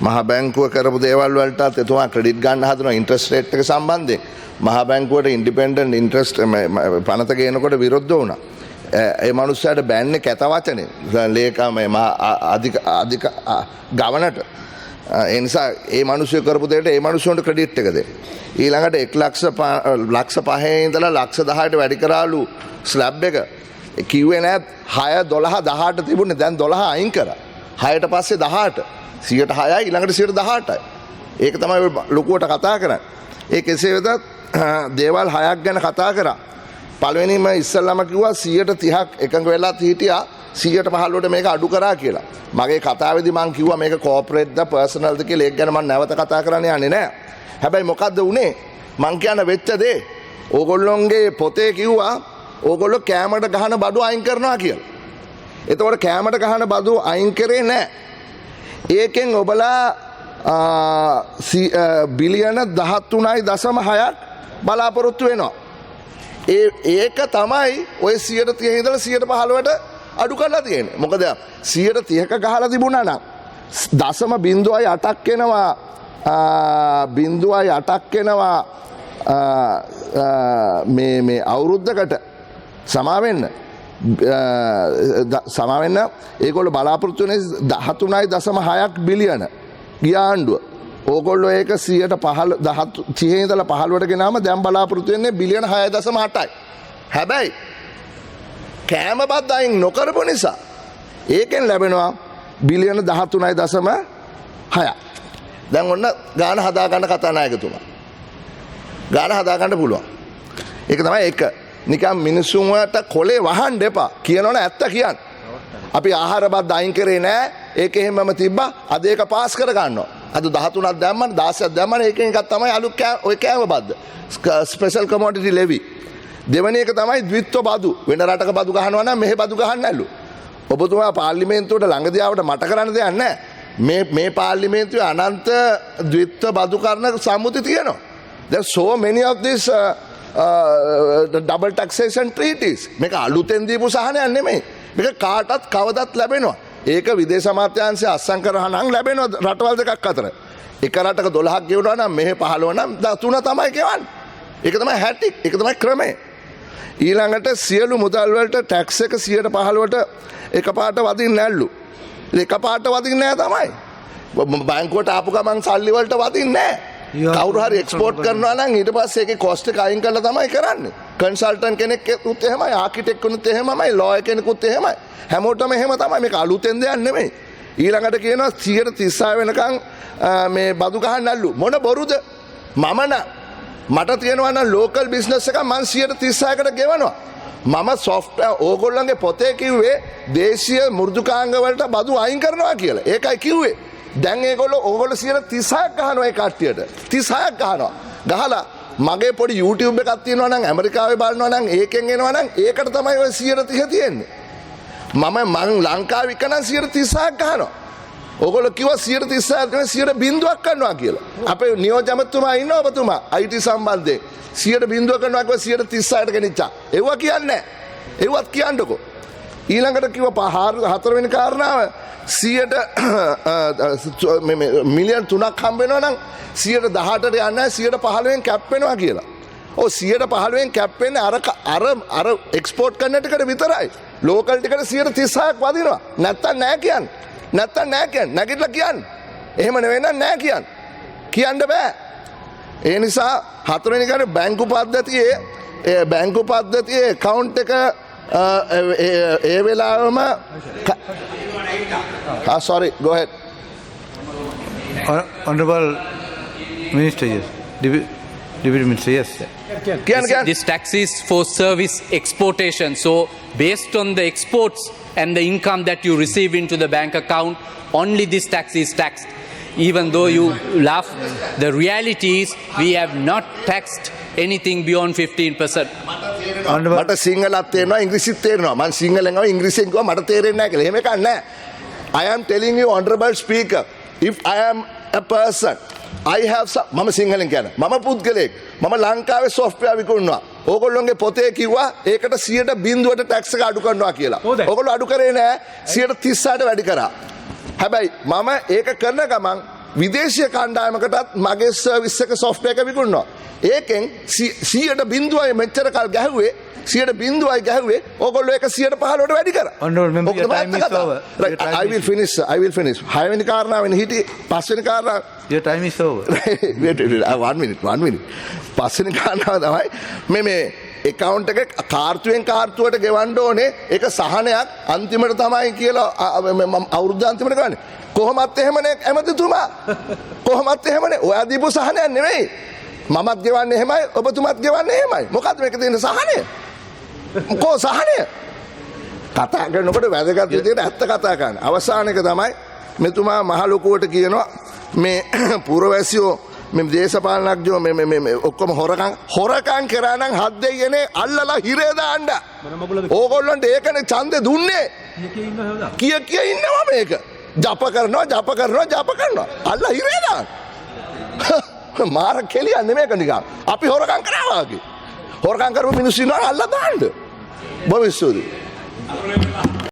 මහ බැංකුව කරපු දේවල් වලටත් එතුමා ක්‍රෙඩිට් ගන්න හදනවා ඉන්ට්‍රස්ට් රේට් එක සම්බන්ධයෙන්. මහ බැංකුවට ඉන්ඩිපෙන්ඩන්ට් ඉන්ට්‍රස්ට් පනත ගේනකොට විරුද්ධ වුණා. ඒ මනුස්සයාට බෑන්නේ කැත වචනේ. ලේකම් අධික ගවනට. ඒ නිසා ඒ මිනිස්සු කරපු දෙයට ඒ මිනිස්සුන්ට ක්‍රෙඩිට් එක දෙන්න. ඊළඟට 1 ලක්ෂ 5 ඉඳලා ලක්ෂ 10ට වැඩි කරාලු ස්ලැබ් එක. කිව්වේ නෑ 6 12 18 තිබුණේ දැන් 12 අයින් කරා. 6ට පස්සේ 18 106යි ඊළඟට 118යි. ඒක තමයි ලොකුවට කතා කරන්නේ. ඒ කෙසේ වෙතත් දේවල් 6ක් ගැන කතා කරා. පළවෙනිම ඉස්සල්ලාම කිව්වා 130ක් එකඟ වෙලා හිටියා 115ට මේක අඩු කරා කියලා. මගේ කතාවේදී මං කිව්වා මේක කෝපරේට්ද පර්සනල්ද කියලා ඒක ගැන මම නැවත කතා කරන්න යන්නේ නෑ. හැබැයි මොකද්ද උනේ? මං කියන වෙච්ච දේ ඕගොල්ලොන්ගේ පොතේ කිව්වා ඕගොල්ලෝ කෑමට ගහන බඩු අයින් කරනවා කියලා. එතකොට කෑමට ගහන බඩු අයින් කරේ නෑ. ඒකෙන් ඔබලා බිලියන 13.6ක් බලාපොරොත්තු වෙනවා. ඒක තමයි ඔය 130 ඉඳලා 115ට අඩු කරලා තියෙන්නේ. මොකද 130ක ගහලා තිබුණා නම් 0.8ක් එනවා 0.8ක් එනවා මේ අවුරුද්දකට සමාවෙන්න ඒගොල්ලෝ බලාපොරොත්තු වෙන්නේ 13.6ක් බිලියන ගිය ආණ්ඩුව. ඕගොල්ලෝ ඒක 30 ඉඳලා 15ට ගෙනාම දැන් බලාපොරොත්තු වෙන්නේ බිලියන 6.8යි. හැබැයි කෑම බත් අයින් නොකරපු නිසා ඒකෙන් ලැබෙනවා බිලියන 13.6. දැන් ඔන්න ගාන හදා ගන්න කතානායකතුමා. ගාන හදා ගන්න පුළුවන්. ඒක තමයි එක. නිකන් මිනිසුන්ට කොලේ වහන්න එපා. කියනවනේ ඇත්ත කියන්න. අපි ආහාර බත් අයින් කරේ නෑ. ඒක එහෙමම තිබ්බා. අද ඒක පාස් කර ගන්නවා. අද 13ක් දැම්මම 16ක් දැම්මම ඒකෙන් එකක් තමයි අලුත් ඔය කෑම බද්ද. ස්පෙෂල් කමෝඩිටි ලෙවි. දෙවැනි එක තමයි ද්විත්ව බදු. වෙන රටක බදු ගහනවා නම් මෙහෙ බදු ගහන්න නැල්ලු. ඔබතුමා පාර්ලිමේන්තුවට ළඟදී ආවට මට කරන්න දෙයක් නැහැ. මේ පාර්ලිමේන්තුවේ අනන්ත ද්විත්ව බදු කරන සම්මුති තියෙනවා. There's so many of this double taxation treaties. මේක අලුතෙන් දීපු සහනයක් නෙමෙයි. මේක කාටත් කවදත් ලැබෙනවා. ඒක විදේශ අමාත්‍යාංශය අත්සන් කරා නම් ලැබෙනවා රටවල් දෙකක් අතර. එක රටක 12ක් ගෙවනවා නම් මෙහෙ 15 නම් 3 තමයි ගෙවන්නේ. ඒක තමයි හැටික්. ඒක තමයි ක්‍රමය. ඊළඟට සියලු මුදල් වලට ටැක්ස් එක 115ට එකපාරට වදින්නේ නැල්ලු. එකපාරට වදින්නේ නැහැ තමයි. බැංකුවට ආපු ගමන් සල්ලි වලට වදින්නේ නැහැ. කවුරු හරි එක්ස්පෝර්ට් කරනවා නම් ඊට පස්සේ ඒකේ කොස්ට් එක අයින් කරලා තමයි කරන්නේ. කන්සල්ටන්ට් කෙනෙක්ුත් එහෙමයි, ආකිටෙක්ට් කෙනෙකුත් එහෙමයි, ලෝයර් කෙනෙකුත් එහෙමයි. හැමෝටම එහෙම තමයි. මේක අලුතෙන් දෙයක් නෙමෙයි. ඊළඟට කියනවා 136 වෙනකන් මේ බදු ගහන්න නැල්ලු. මොන බොරුද? මට තියෙනවා නම් ලෝකල් බිස්නස් එකක් මං 136කට ගෙවනවා. මම සොෆ්ට්වෙයාර් ඕගොල්ලන්ගේ පොතේ කිව්වේ දේශීය මෘදුකාංග වලට බදු අයින් කරනවා කියලා. ඒකයි කිව්වේ. දැන් ඕගොල්ලෝ 136ක් ගහනවා ඒ කට්ටියට. 36ක් ගහනවා. ගහලා මගේ පොඩි YouTube එකක් තියෙනවා නම් ඇමරිකාවේ බලනවා නම් ඒකෙන් එනවා නම් ඒකට තමයි ඔය 130 තියෙන්නේ. මම ලංකාවේ විකනන් 136ක් ගහනවා. ඕගොල්ලෝ කිව්වා 136ක් නෙවෙයි 100 කරනවා කියලා. අපේ නියෝජ්‍යමතුමා ඉන්නවා ඔබතුමා IT සම්බන්ධයෙන් 100 කරනවා කිව්වා 136ට ගෙනිච්චා. ඒවා කියන්නේ නැහැ. ඒවත් කියන්නකෝ. ඊළඟට කිව්වා හතරවෙනි කාරණාව 100ට මිලියන් 3ක් හම්බ වෙනවා නම් 118ට යන්නේ නැහැ 115න් කැප් වෙනවා කියලා. ඔව් 115න් කැප් වෙන්නේ අර එක්ස්පෝර්ට් කරන ටිකට විතරයි. ලෝකල් ටිකට 136ක් වදිනවා. නැත්තම් නැහැ කියන්නේ. නැගිටලා කියන්නේ. එහෙම නෙවෙයි නම් නැහැ කියන්නේ. කියන්න බෑ. ඒ නිසා හතරවෙනි කාරණේ බැංකු පද්ධතියේ account එක ඒ වෙලාවම sorry go ahead honorable minister yes deputy minister yes this tax is for service exportation, so based on the exports and the income that you receive into the bank account, only this tax is taxed. Even though you laugh, the reality is we have not taxed anything beyond 15%. මට සිංහලත් තේරෙනවා ඉංග්‍රීසිත් තේරෙනවා. මම සිංහලෙන් ආව ඉංග්‍රීසියෙන් කිව්වා මට තේරෙන්නේ නැහැ කියලා. එහෙම එකක් නැහැ. I am telling you honorable speaker, if I am a person, I have මම සිංහලෙන් කියන්නේ. මම පුද්ගලයෙක්. මම ලංකාවේ software විකුණනවා. ඕගොල්ලෝගේ පොතේ කිව්වා ඒකට 100% ටැක්ස් එක අඩු කරනවා කියලා. ඕගොල්ලෝ අඩු කරේ නැහැ. 136ට වැඩි කරා. හැබැයි මම ඒක කරන ගමන් විදේශීය කණ්ඩායමකටත් මගේ සර්විස් එක software එක විකුණනවා. ඒකෙන් 100ට බිඳුවයි මෙච්චර කල් ගැහුවේ 100ට බිඳුවයි ගැහුවේ ඕගොල්ලෝ ඒක 115ට වැඩි කරා. Honorable member, ඔක your තමයි time is කතාව. over. Right, Your time I will finish. I will finish. 6 වෙනි කාරණාවෙන් හිටියේ 5 වෙනි කාරණාව Your time is over. wait, 1 minute. 5 වෙනි කාරණාව තමයි මේ account එක කාර්තුවෙන් කාර්තුවට ගෙවන්න ඕනේ ඒක සහනයක් අන්තිමට තමයි කියලා අවුරුද්ද අන්තිමට ගන්න. කොහොමත් එහෙමනේ ඇමතිතුමා. කොහොමත් එහෙමනේ. ඔයා දීපු සහනයක් නෙමෙයි. මමත් ගෙවන්නේ එහෙමයි ඔබතුමත් ගෙවන්නේ එහෙමයි. මොකද්ද මේක තියෙන සහනය? කෝ සහනය? කතා කරනකොට වැදගත් විදිහට ඇත්ත කතා කරන්න. අවසාන එක තමයි මෙතුමා මහ ලොකුවට කියනවා මේ පුරවැසියෝ මේ දේශපාලනඥයෝ මේ ඔක්කොම හොරකම් කරා නම් හත් දෙයියනේ අල්ලලා හිරේ දාන්න. ඕගොල්ලන්ට ඒකනේ ඡන්දේ දුන්නේ. කිය ඉන්නවා මේක. ජප කරනවා. අල්ලා හිරේ දාන්න. මාර කෙලියන්නේ මේක නිකන්. අපි හොරකම් කරා වගේ. හොරකම් කරපු මිනිස්සු ඉන්නවා අල්ලා දාන්න. බොහොම ස්තුතියි.